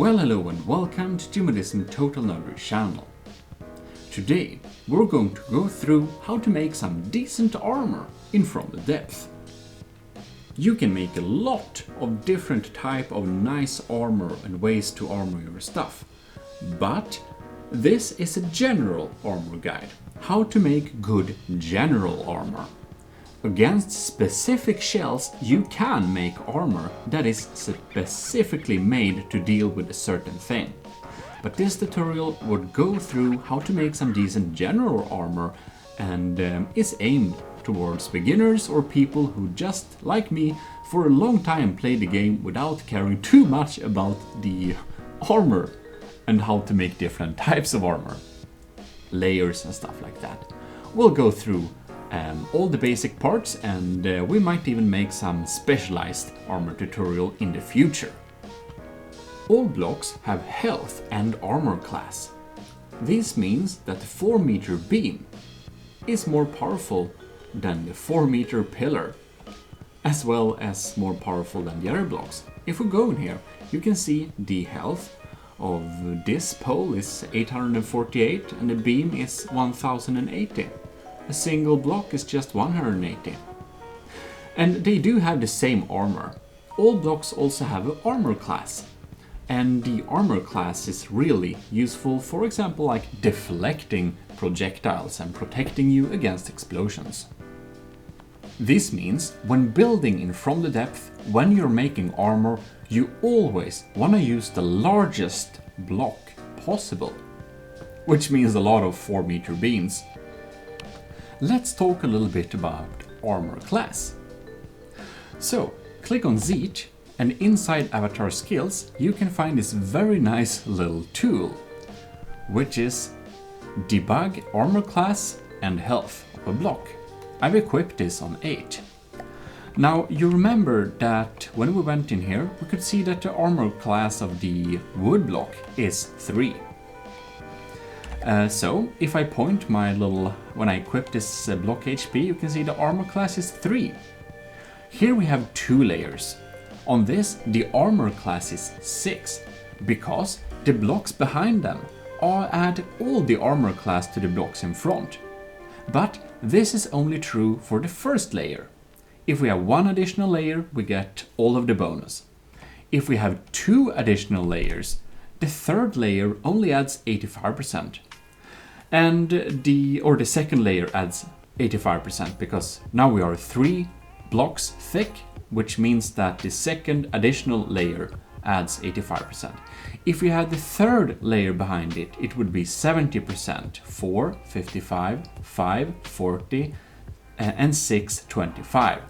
Well, hello and welcome to Humanism Total Nerdery channel. Today we're going to go through how to make some decent armor in From the Depth. You can make a lot of different type of nice armor and ways to armor your stuff, but this is a general armor guide, how to make good general armor. Against specific shells, you can make armor that is specifically made to deal with a certain thing. But this tutorial would go through how to make some decent general armor and is aimed towards beginners or people who, just like me, for a long time played the game without caring too much about the armor and how to make different types of armor, layers and stuff like that. We'll go through all the basic parts, and we might even make some specialized armor tutorial in the future. All blocks have health and armor class. This means that the 4-meter beam is more powerful than the 4-meter pillar, as well as more powerful than the other blocks. If we go in here, you can see the health of this pole is 848 and the beam is 1080. A single block is just 180. And they do have the same armor. All blocks also have an armor class. And the armor class is really useful, for example, like deflecting projectiles and protecting you against explosions. This means when building in From the Depth, when you're making armor, you always want to use the largest block possible, which means a lot of 4-meter beams. Let's talk a little bit about armor class. So, click on Zeet, and inside Avatar Skills you can find this very nice little tool, which is Debug Armor Class and Health of a block. I've equipped this on 8. Now, you remember that when we went in here, we could see that the armor class of the wood block is 3. So, if I point my little, when I equip this block HP, you can see the armor class is 3. Here we have 2 layers. On this, the armor class is 6, because the blocks behind them add all the armor class to the blocks in front. But this is only true for the first layer. If we have 1 additional layer, we get all of the bonus. If we have 2 additional layers, the third layer only adds 85%. And the second layer adds 85%, because now we are 3 blocks thick, which means that the second additional layer adds 85%. If we had the third layer behind it, it would be 70%, 4, 55, 5, 40, and 6, 25.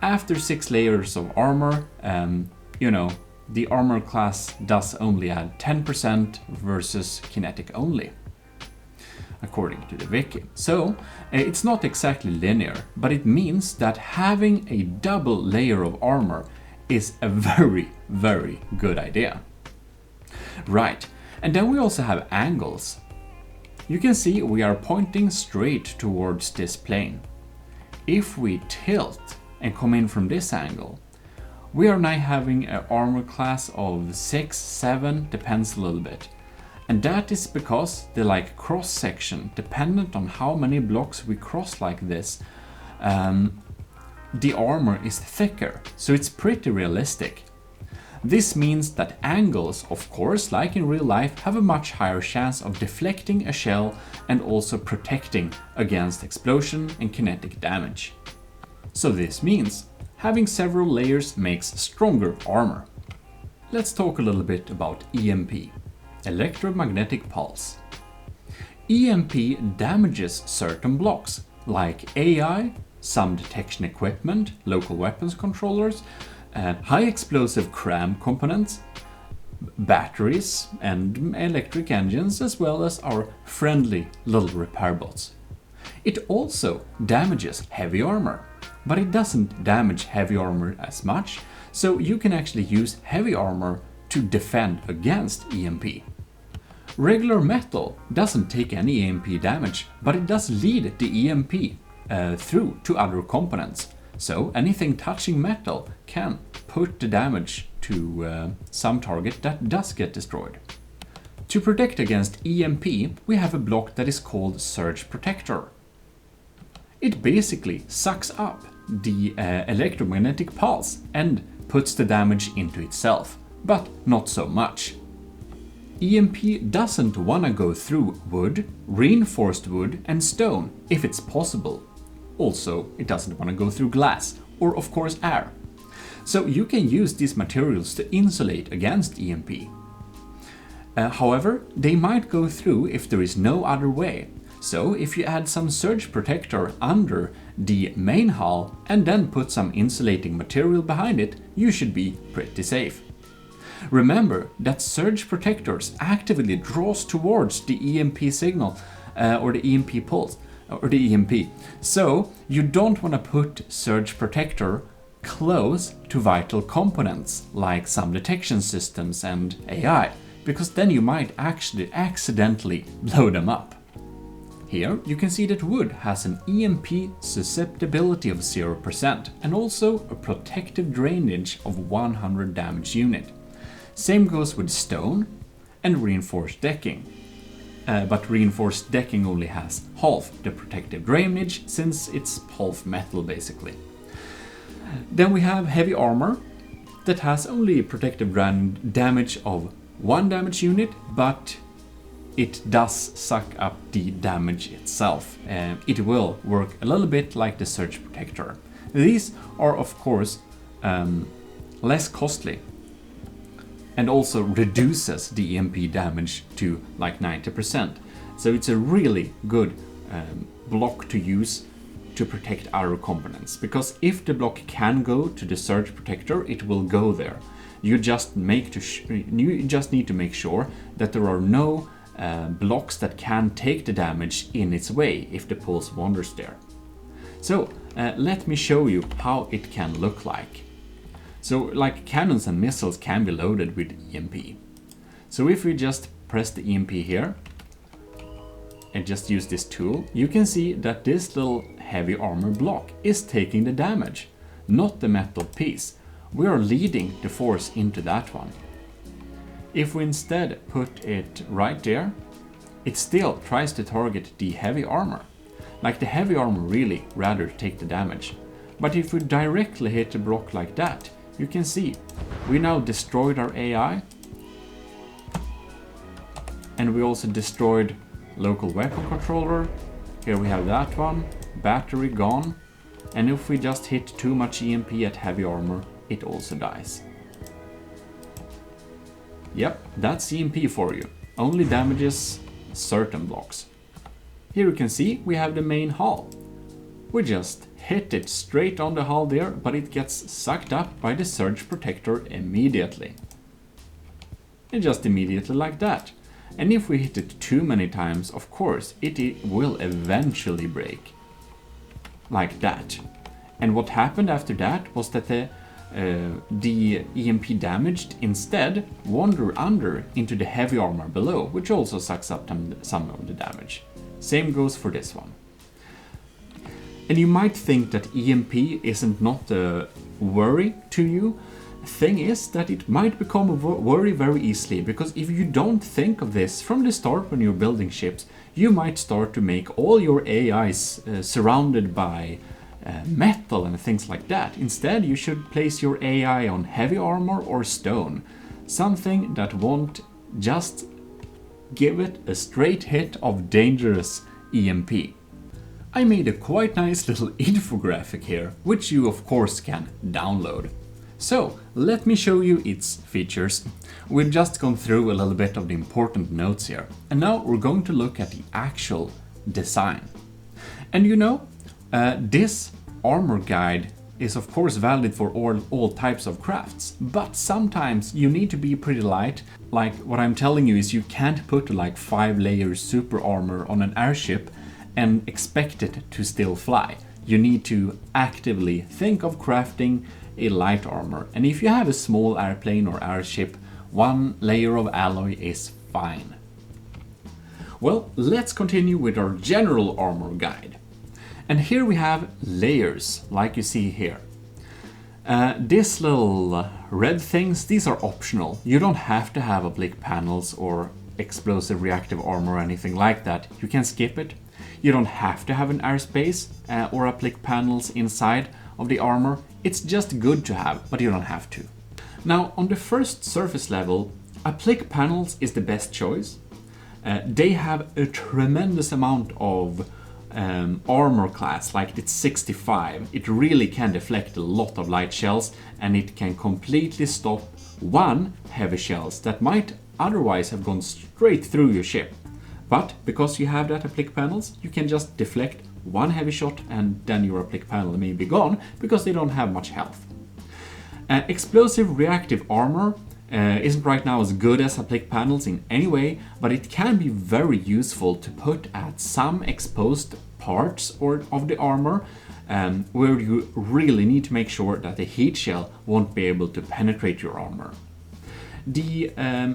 After 6 layers of armor, the armor class does only add 10% versus Kinetic only, according to the wiki. So, it's not exactly linear, but it means that having a double layer of armor is a very, very good idea. Right, and then we also have angles. You can see we are pointing straight towards this plane. If we tilt and come in from this angle, we are now having an armor class of 6, 7, depends a little bit. And that is because the cross section, dependent on how many blocks we cross like this, the armor is thicker, so it's pretty realistic. This means that angles, of course, like in real life, have a much higher chance of deflecting a shell and also protecting against explosion and kinetic damage. So this means having several layers makes stronger armor. Let's talk a little bit about EMP. Electromagnetic pulse. EMP damages certain blocks, like AI, some detection equipment, local weapons controllers, high explosive cram components, batteries and electric engines, as well as our friendly little repair bots. It also damages heavy armor, but it doesn't damage heavy armor as much, so you can actually use heavy armor to defend against EMP. Regular metal doesn't take any EMP damage, but it does lead the EMP through to other components. So anything touching metal can put the damage to some target that does get destroyed. To protect against EMP, we have a block that is called Surge Protector. It basically sucks up the electromagnetic pulse and puts the damage into itself, but not so much. EMP doesn't want to go through wood, reinforced wood and stone if it's possible. Also, it doesn't want to go through glass or of course air. So you can use these materials to insulate against EMP. However, they might go through if there is no other way. So if you add some surge protector under the main hull and then put some insulating material behind it, you should be pretty safe. Remember that surge protectors actively draws towards the EMP signal or the EMP pulse or the EMP. So you don't want to put surge protector close to vital components like some detection systems and AI, because then you might actually accidentally blow them up. Here you can see that wood has an EMP susceptibility of 0% and also a protective drainage of 100 damage unit. Same goes with stone and reinforced decking. But reinforced decking only has half the protective drainage since it's half metal basically. Then we have heavy armor that has only protective damage of 1 damage unit, but it does suck up the damage itself. It will work a little bit like the surge protector. These are of course less costly and also reduces the EMP damage to like 90%. So it's a really good block to use to protect our components, because if the block can go to the surge protector, it will go there. You just need to make sure that there are no blocks that can take the damage in its way if the pulse wanders there. So let me show you how it can look like. So like cannons and missiles can be loaded with EMP. So if we just press the EMP here and just use this tool, you can see that this little heavy armor block is taking the damage, not the metal piece. We are leading the force into that one. If we instead put it right there, it still tries to target the heavy armor. Like the heavy armor really rather take the damage. But if we directly hit the block like that, you can see we now destroyed our AI, and we also destroyed local weapon controller. Here we have that one, battery gone, and if we just hit too much EMP at heavy armor, it also dies. Yep, that's EMP for you. Only damages certain blocks. Here you can see we have the main hull. We just hit it straight on the hull there, but it gets sucked up by the surge protector immediately. And just immediately like that. And if we hit it too many times, of course, it will eventually break. Like that. And what happened after that was that the EMP damaged instead wander under into the heavy armor below, which also sucks up some of the damage. Same goes for this one. And you might think that EMP isn't not a worry to you. Thing is that it might become a worry very easily, because if you don't think of this from the start when you're building ships, you might start to make all your AIs surrounded by metal and things like that. Instead, you should place your AI on heavy armor or stone, something that won't just give it a straight hit of dangerous EMP. I made a quite nice little infographic here, which you of course can download. So let me show you its features. We've just gone through a little bit of the important notes here, and now we're going to look at the actual design. And you know, this armor guide is of course valid for all types of crafts, but sometimes you need to be pretty light. Like what I'm telling you is you can't put like 5 layers super armor on an airship and expect it to still fly. You need to actively think of crafting a light armor, and if you have a small airplane or airship, 1 layer of alloy is fine. Well, let's continue with our general armor guide. And here we have layers, like you see here. These little red things, these are optional. You don't have to have oblique panels or explosive reactive armor or anything like that. You can skip it. You don't have to have an airspace or oblique panels inside of the armor. It's just good to have, but you don't have to. Now, on the first surface level, oblique panels is the best choice. They have a tremendous amount of armor class, like it's 65. It really can deflect a lot of light shells, and it can completely stop one heavy shells that might otherwise have gone straight through your ship. But because you have that oblique panels, you can just deflect one heavy shot and then your oblique panel may be gone because they don't have much health. Explosive reactive armor isn't right now as good as oblique panels in any way, but it can be very useful to put at some exposed parts of the armor where you really need to make sure that the heat shell won't be able to penetrate your armor. The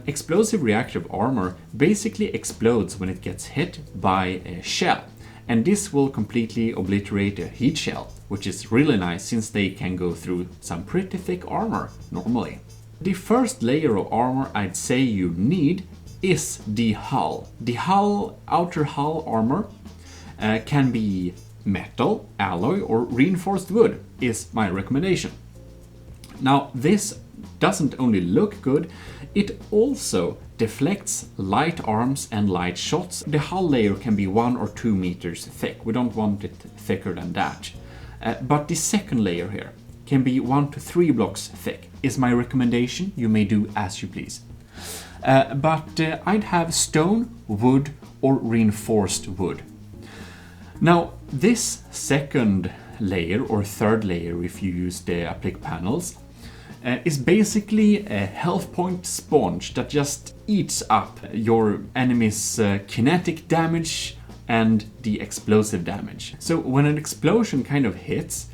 explosive reactive armor basically explodes when it gets hit by a shell, and this will completely obliterate a heat shell, which is really nice since they can go through some pretty thick armor normally. The first layer of armor I'd say you need is the hull. The outer hull armor can be metal, alloy, or reinforced wood is my recommendation. Now, this doesn't only look good, it also deflects light arms and light shots. The hull layer can be 1 or 2 meters thick. We don't want it thicker than that. But the second layer here can be 1 to 3 blocks thick is my recommendation. You may do as you please. But I'd have stone, wood, or reinforced wood. Now, this second layer, or third layer if you use the oblique panels, is basically a health point sponge that just eats up your enemy's kinetic damage and the explosive damage. So when an explosion kind of hits,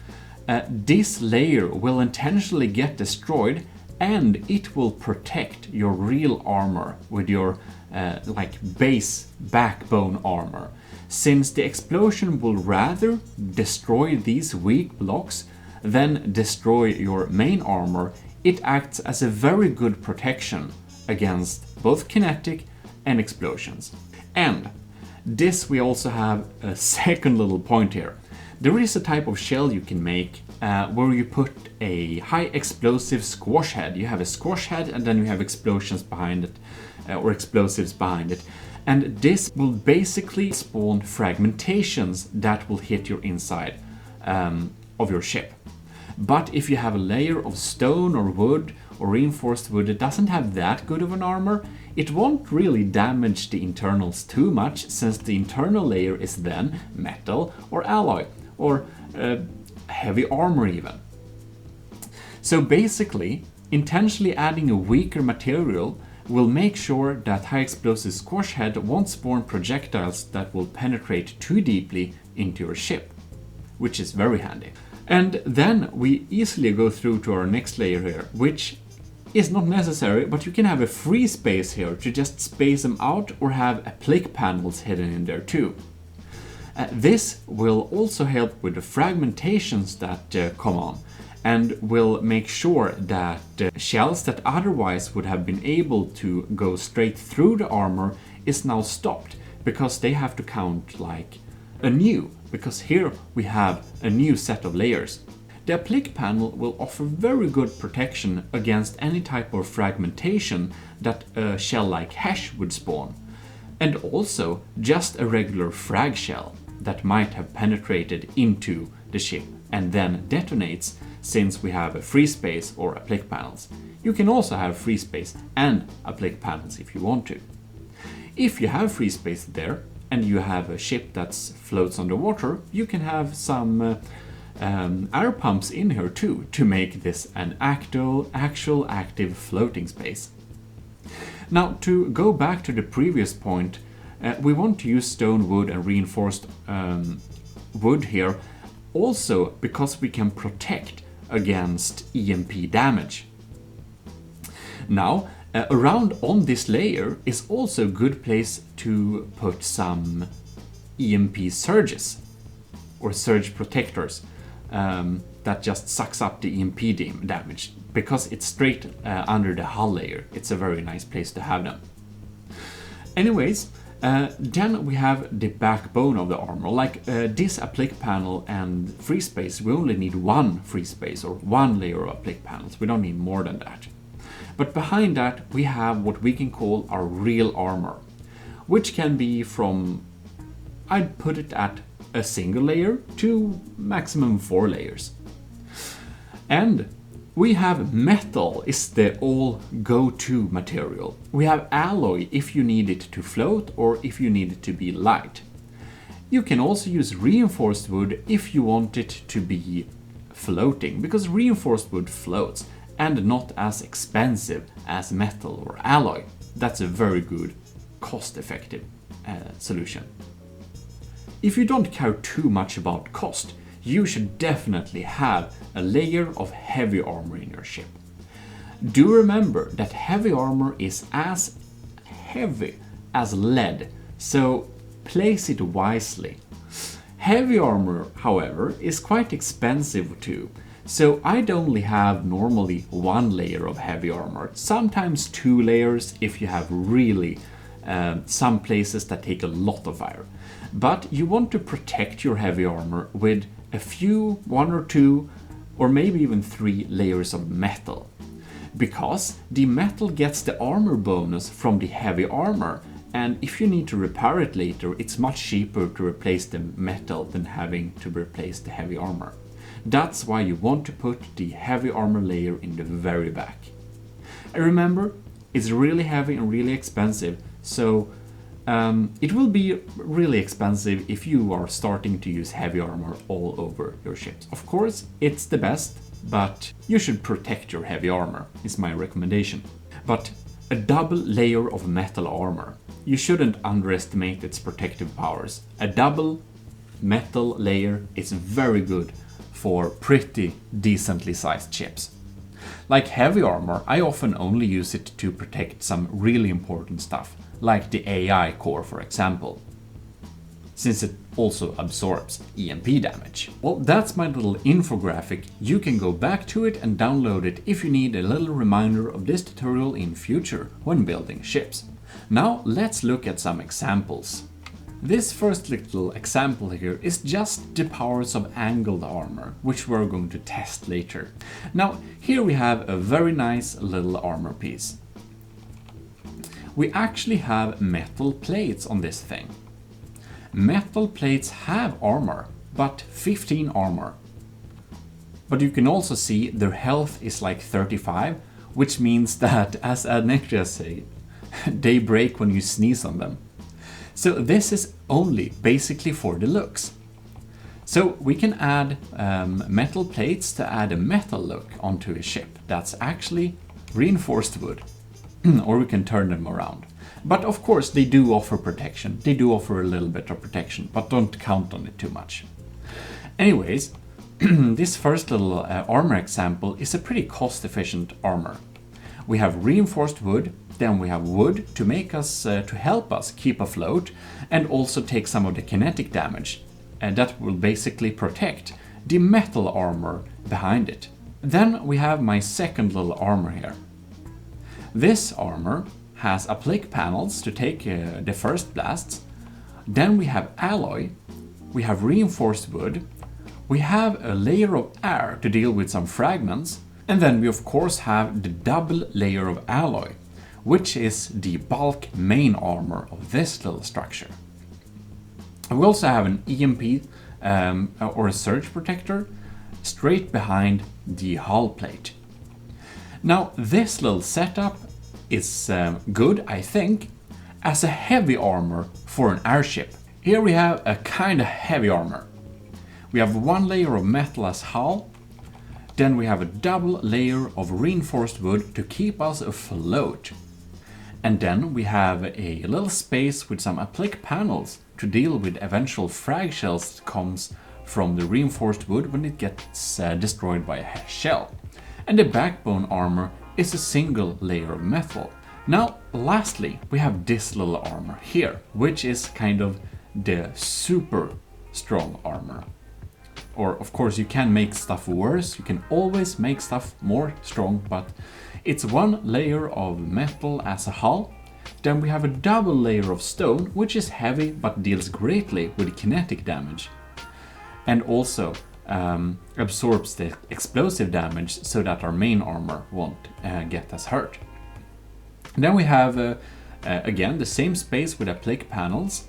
this layer will intentionally get destroyed, and it will protect your real armor with your like base backbone armor. Since the explosion will rather destroy these weak blocks than destroy your main armor, it acts as a very good protection against both kinetic and explosions. And this we also have a second little point here. There is a type of shell you can make where you put a high explosive squash head. You have a squash head and then you have explosions behind it, or explosives behind it. And this will basically spawn fragmentations that will hit your inside of your ship. But if you have a layer of stone or wood or reinforced wood that doesn't have that good of an armor, it won't really damage the internals too much, since the internal layer is then metal or alloy or heavy armor even. So basically, intentionally adding a weaker material will make sure that high explosive squash head won't spawn projectiles that will penetrate too deeply into your ship, which is very handy. And then we easily go through to our next layer here, which is not necessary, but you can have a free space here to just space them out or have oblique panels hidden in there too. This will also help with the fragmentations that come on, and will make sure that shells that otherwise would have been able to go straight through the armor is now stopped, because they have to count like anew, because here we have a new set of layers. The oblique panel will offer very good protection against any type of fragmentation that a shell like hash would spawn, and also just a regular frag shell that might have penetrated into the ship and then detonates, since we have a free space or oblique panels. You can also have free space and oblique panels if you want to. If you have free space there and you have a ship that floats underwater, you can have some air pumps in here too, to make this an actual active floating space. Now, to go back to the previous point, we want to use stone, wood and reinforced wood here, also because we can protect against EMP damage. Now, around on this layer is also a good place to put some EMP surges or surge protectors that that just sucks up the EMP damage. Because it's straight under the hull layer, it's a very nice place to have them. Anyways, then we have the backbone of the armor. Like this applique panel and free space, we only need one free space or one layer of applique panels. We don't need more than that. But behind that we have what we can call our real armor, which can be from, I'd put it at a single layer to maximum 4 layers. And we have metal is the all go-to material. We have alloy if you need it to float or if you need it to be light. You can also use reinforced wood if you want it to be floating, because reinforced wood floats and not as expensive as metal or alloy. That's a very good cost-effective solution. If you don't care too much about cost, you should definitely have a layer of heavy armor in your ship. Do remember that heavy armor is as heavy as lead, so place it wisely. Heavy armor, however, is quite expensive too, so I'd only have normally 1 layer of heavy armor, sometimes 2 layers if you have really some places that take a lot of fire. But you want to protect your heavy armor with a few, 1 or 2, or maybe even 3 layers of metal. Because the metal gets the armor bonus from the heavy armor, and if you need to repair it later, it's much cheaper to replace the metal than having to replace the heavy armor. That's why you want to put the heavy armor layer in the very back. And remember, it's really heavy and really expensive, so it will be really expensive if you are starting to use heavy armor all over your ships. Of course, it's the best, but you should protect your heavy armor, is my recommendation. But a double layer of metal armor, you shouldn't underestimate its protective powers. A double metal layer is very good for pretty decently sized ships. Like heavy armor, I often only use it to protect some really important stuff, like the AI core, for example, since it also absorbs EMP damage. Well, that's my little infographic. You can go back to it and download it if you need a little reminder of this tutorial in future when building ships. Now let's look at some examples. This first little example here is just the powers of angled armor, which we're going to test later. Now here we have a very nice little armor piece. We actually have metal plates on this thing. Metal plates have armor, but 15 armor. But you can also see their health is like 35, which means that, as Adnecria say, they break when you sneeze on them. So this is only basically for the looks. So we can add metal plates to add a metal look onto a ship that's actually reinforced wood. Or we can turn them around. But of course they do offer protection. They do offer a little bit of protection, but don't count on it too much. Anyways, this first little armor example is a pretty cost-efficient armor. We have reinforced wood, then we have wood to make us to help us keep afloat and also take some of the kinetic damage, and that will basically protect the metal armor behind it. Then we have my second little armor here. This armor has applique panels to take the first blasts. Then we have alloy, we have reinforced wood, we have a layer of air to deal with some fragments, and then we of course have the double layer of alloy, which is the bulk main armor of this little structure. We also have an EMP or a surge protector straight behind the hull plate. Now this little setup is good, I think, as a heavy armor for an airship. Here we have a kind of heavy armor. We have one layer of metal as hull, then we have a double layer of reinforced wood to keep us afloat. And then we have a little space with some applique panels to deal with eventual frag shells that comes from the reinforced wood when it gets destroyed by a shell. And the backbone armor is a single layer of metal. Now, lastly, we have this little armor here, which is kind of the super strong armor. or of course you can make stuff worse, you can always make stuff more strong, but it's one layer of metal as a hull. Then we have a double layer of stone, which is heavy but deals greatly with kinetic damage, and also absorbs the explosive damage so that our main armor won't get us hurt. Then we have again the same space with applique panels.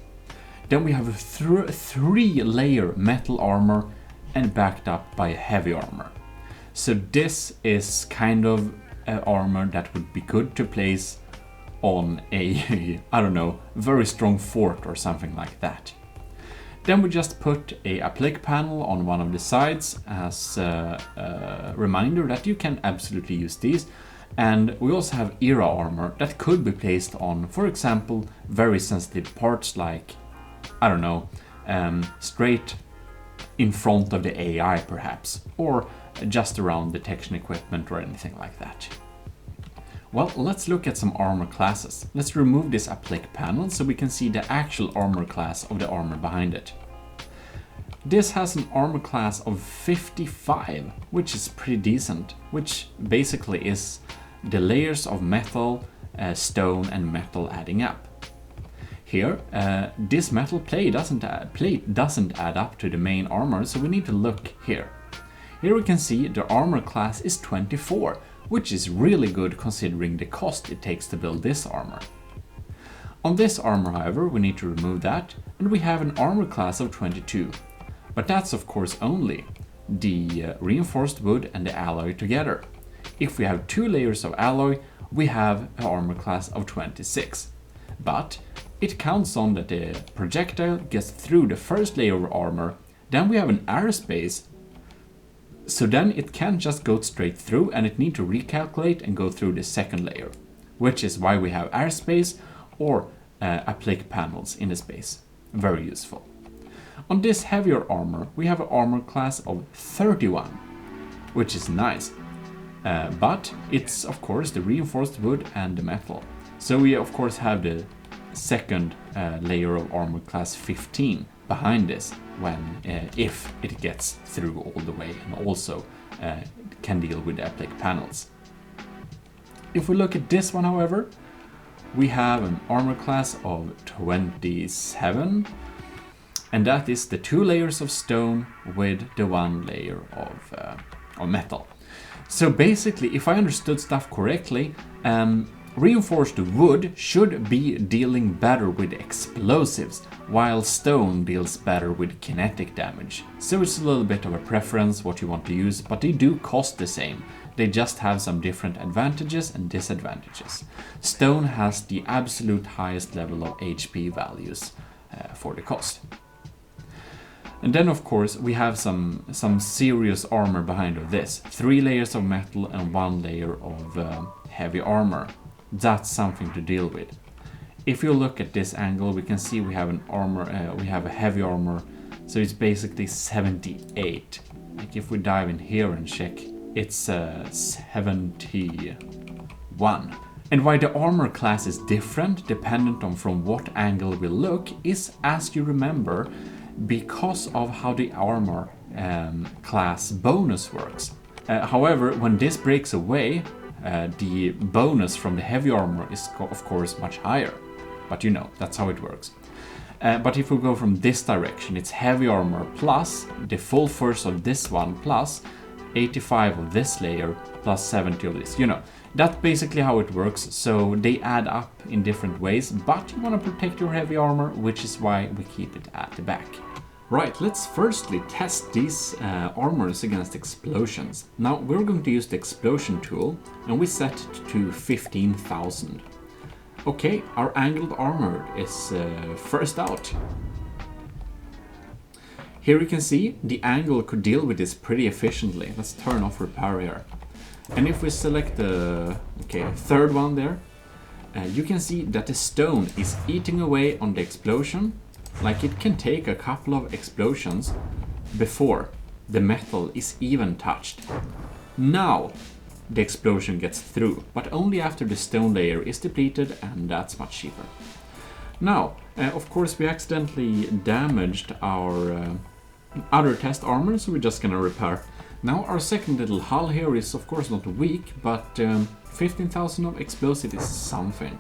Then we have a three-layer metal armor and backed up by a heavy armor. So this is kind of armor that would be good to place on a, I don't know, very strong fort or something like that. Then we just put a applique panel on one of the sides as a reminder that you can absolutely use these. And we also have era armor that could be placed on, for example, very sensitive parts like, I don't know, straight in front of the AI perhaps, or just around detection equipment or anything like that. Well, let's look at some armor classes. Let's remove this applique panel so we can see the actual armor class of the armor behind it. This has an armor class of 55, which is pretty decent, which basically is the layers of metal, stone and metal adding up. Here, this metal plate doesn't add up to the main armor, so we need to look here. Here we can see the armor class is 24, which is really good considering the cost it takes to build this armor. On this armor, however, we need to remove that, and we have an armor class of 22. But that's of course only the reinforced wood and the alloy together. If we have 2 layers of alloy, we have an armor class of 26. But it counts on that the projectile gets through the first layer of armor, then we have an airspace, so then it can't just go straight through and it needs to recalculate and go through the second layer, which is why we have airspace or applique panels in the space. Very useful. On this heavier armor, we have an armor class of 31, which is nice. But it's of course the reinforced wood and the metal. So we of course have the second layer of armor class 15 behind this when if it gets through all the way and also can deal with the applique panels. If we look at this one, however, we have an armor class of 27, and that is the 2 layers of stone with the 1 layer of metal. So basically, if I understood stuff correctly, reinforced wood should be dealing better with explosives, while stone deals better with kinetic damage. So it's a little bit of a preference what you want to use, but they do cost the same. They just have some different advantages and disadvantages. Stone has the absolute highest level of HP values for the cost. And then of course we have some serious armor behind of this. 3 layers of metal and 1 layer of heavy armor. That's something to deal with. If you look at this angle, we can see we have an armor, we have a heavy armor, so it's basically 78. Like if we dive in here and check, it's 71. And why the armor class is different, dependent on from what angle we look, is, as you remember, because of how the armor class bonus works. However, when this breaks away, the bonus from the heavy armor is of course much higher. But you know, that's how it works. But if we go from this direction, it's heavy armor plus the full force of this one plus 85 of this layer plus 70 of this. You know, that's basically how it works. So they add up in different ways, but you want to protect your heavy armor, which is why we keep it at the back. Right, let's firstly test these armors against explosions. Now we're going to use the explosion tool and we set it to 15,000. Okay, our angled armor is first out. Here you can see the angle could deal with this pretty efficiently. Let's turn off repair here. And if we select the third one there, you can see that the stone is eating away on the explosion. Like it can take a couple of explosions before the metal is even touched. Now the explosion gets through, but only after the stone layer is depleted, and that's much cheaper. Now, of course, we accidentally damaged our other test armor, so we're just gonna repair. Now our second little hull here is of course not weak, but 15,000 of explosive is something.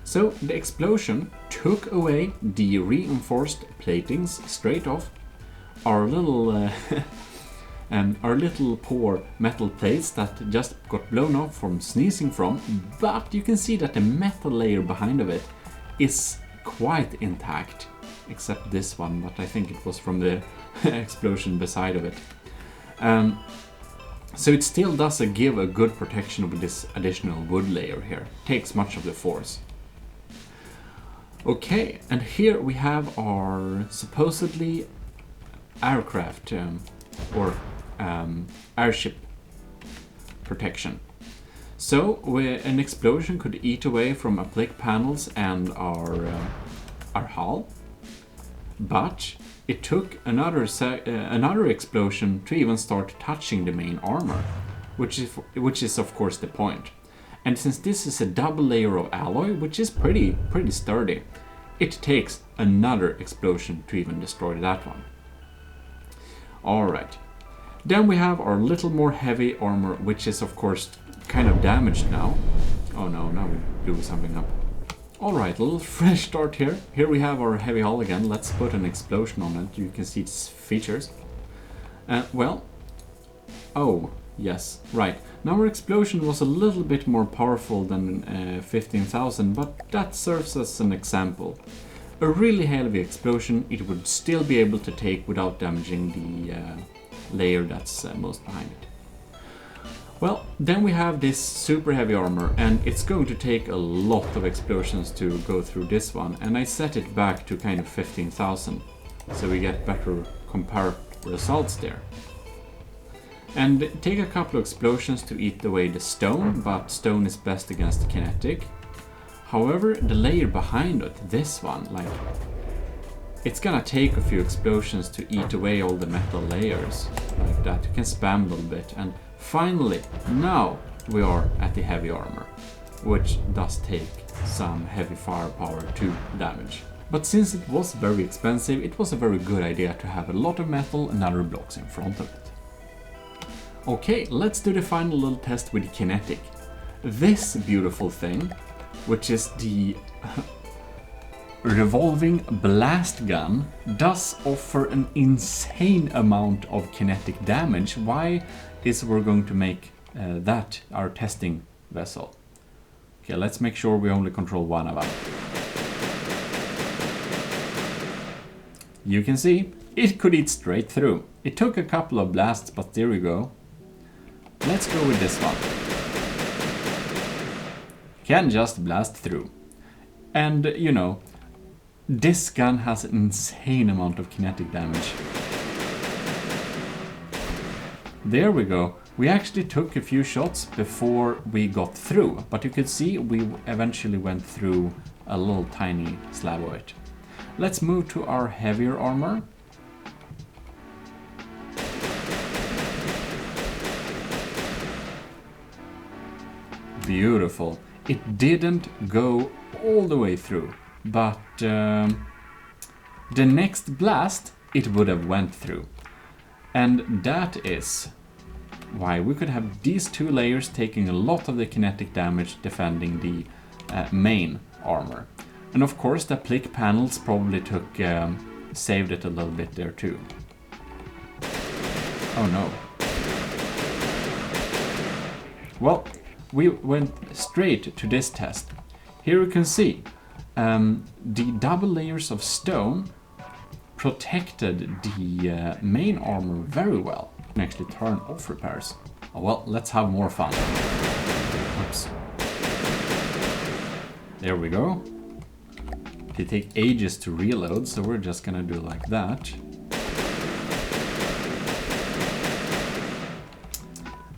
So the explosion took away the reinforced platings straight off. Our little our little poor metal plates that just got blown off from sneezing from, but you can see that the metal layer behind of it is quite intact, except this one, but I think it was from the explosion beside of it. So it still does give a good protection with this additional wood layer here. Takes much of the force. Okay, and here we have our supposedly aircraft or airship protection. So an explosion could eat away from our plate panels and our hull, but it took another explosion to even start touching the main armor, which is of course the point. And since this is a double layer of alloy, which is pretty sturdy, it takes another explosion to even destroy that one. Alright, then we have our little more heavy armor, which is of course kind of damaged now. Oh no, now we blew something up. Alright, a little fresh start here. Here we have our heavy hull again. Let's put an explosion on it. You can see its features. Well, oh, yes, right. Now our explosion was a little bit more powerful than 15,000, but that serves as an example. A really heavy explosion it would still be able to take without damaging the layer that's most behind it. Well, then we have this super heavy armor, and it's going to take a lot of explosions to go through this one, and I set it back to kind of 15,000, so we get better compared results there. And take a couple of explosions to eat away the stone, but stone is best against kinetic. However, the layer behind it, this one, like, it's gonna take a few explosions to eat away all the metal layers, like that. You can spam a little bit, and finally, now we are at the heavy armor, which does take some heavy firepower to damage. But since it was very expensive, it was a very good idea to have a lot of metal and other blocks in front of it. Okay, let's do the final little test with Kinetic. This beautiful thing, which is the revolving blast gun, does offer an insane amount of kinetic damage. Why is we're going to make that our testing vessel? Okay, let's make sure we only control one of them. You can see it could eat straight through. It took a couple of blasts, but there we go. Let's go with this one. Can just blast through. And you know, this gun has an insane amount of kinetic damage. There we go. We actually took a few shots before we got through, but you could see we eventually went through a little tiny slab of it. Let's move to our heavier armor. Beautiful. It didn't go all the way through, but the next blast it would have went through. And that is why we could have these two layers taking a lot of the kinetic damage defending the main armor. And of course the plick panels probably took saved it a little bit there too. Oh no. Well, we went straight to this test. Here you can see the double layers of stone protected the main armor very well. You can actually turn off repairs. Oh, well, let's have more fun. Oops. There we go. They take ages to reload, so we're just gonna do like that.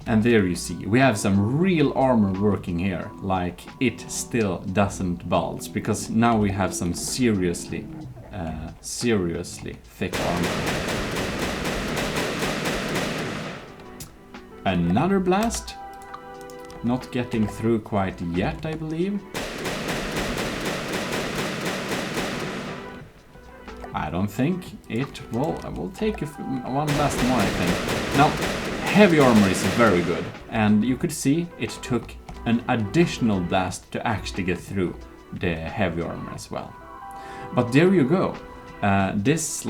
And there you see, we have some real armor working here, like it still doesn't bulge, because now we have some seriously thick armor. Another blast, not getting through quite yet, I believe. don't think it will. I will take one last more, I think. Now, heavy armor is very good, and you could see it took an additional blast to actually get through the heavy armor as well. But there you go. This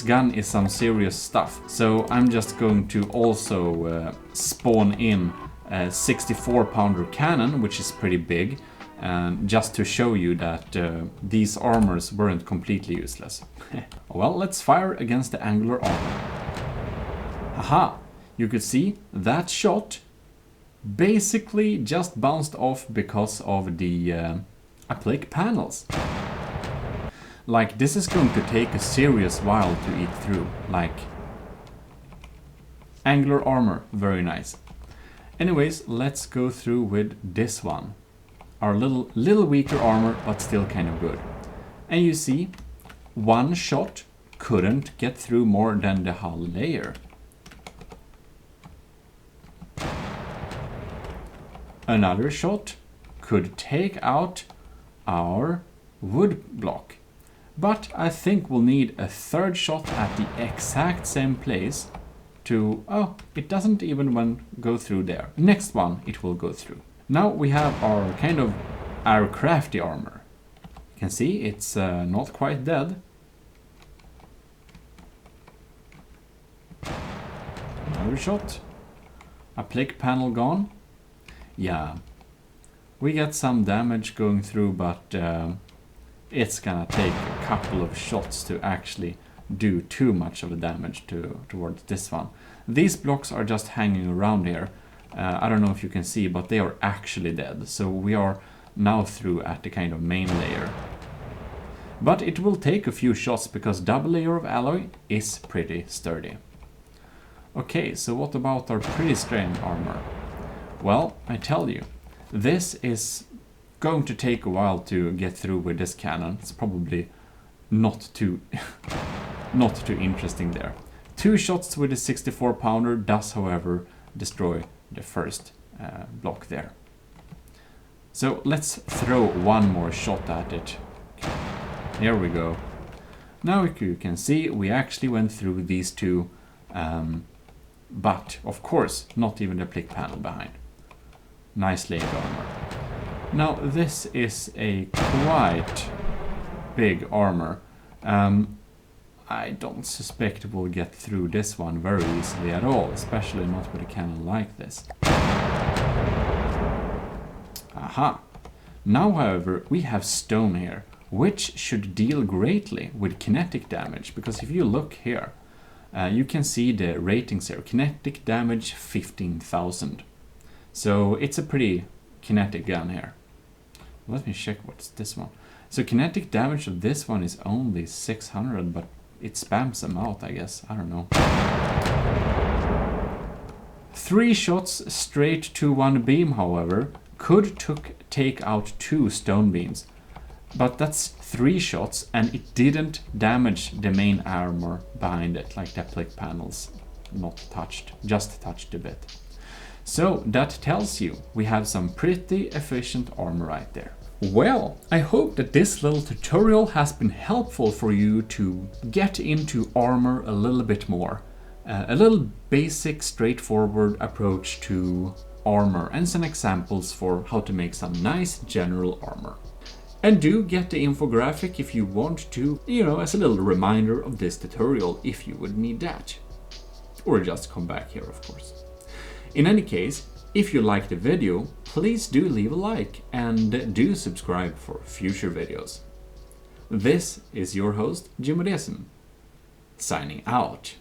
gun is some serious stuff. So I'm just going to also spawn in a 64-pounder cannon, which is pretty big, just to show you that these armors weren't completely useless. Well, let's fire against the angular armor. Aha! You could see that shot basically just bounced off because of the applique panels. Like, this is going to take a serious while to eat through. Like, angular armor, very nice. Anyways, let's go through with this one. Our little weaker armor, but still kind of good. And you see, one shot couldn't get through more than the hull layer. Another shot could take out our wood block. But I think we'll need a third shot at the exact same place to... Oh, it doesn't even go through there. Next one, it will go through. Now we have our kind of aircrafty armor. You can see it's not quite dead. Another shot. Applique panel gone. Yeah, we get some damage going through, but it's gonna take a couple of shots to actually do too much of the damage towards this one. These blocks are just hanging around here. I don't know if you can see, but they are actually dead. So we are now through at the kind of main layer. But it will take a few shots because double layer of alloy is pretty sturdy. Okay, so what about our pretty strained armor? Well, I tell you, this is going to take a while to get through with this cannon. It's probably not too interesting there. 2 shots with a 64-pounder does, however, destroy the first block there. So let's throw one more shot at it. Here we go. Now you can see we actually went through these two, but of course not even the applique panel behind. Nice layered armor. Now this is a quite big armor. I don't suspect we'll get through this one very easily at all, especially not with a cannon like this. Aha! Now, however, we have stone here, which should deal greatly with kinetic damage, because if you look here, you can see the ratings here. Kinetic damage 15,000. So it's a pretty kinetic gun here. Let me check what's this one. So kinetic damage of this one is only 600, but it spams them out, I guess. I don't know. 3 shots straight to one beam, however, could take out 2 stone beams. But that's 3 shots, and it didn't damage the main armor behind it, like the applique panels. Not touched, just touched a bit. So that tells you we have some pretty efficient armor right there. Well, I hope that this little tutorial has been helpful for you to get into armor a little bit more. A little basic, straightforward approach to armor and some examples for how to make some nice general armor. And do get the infographic if you want to, as a little reminder of this tutorial if you would need that. Or just come back here, of course. In any case, if you liked the video, please do leave a like and do subscribe for future videos. This is your host, McBacon, signing out.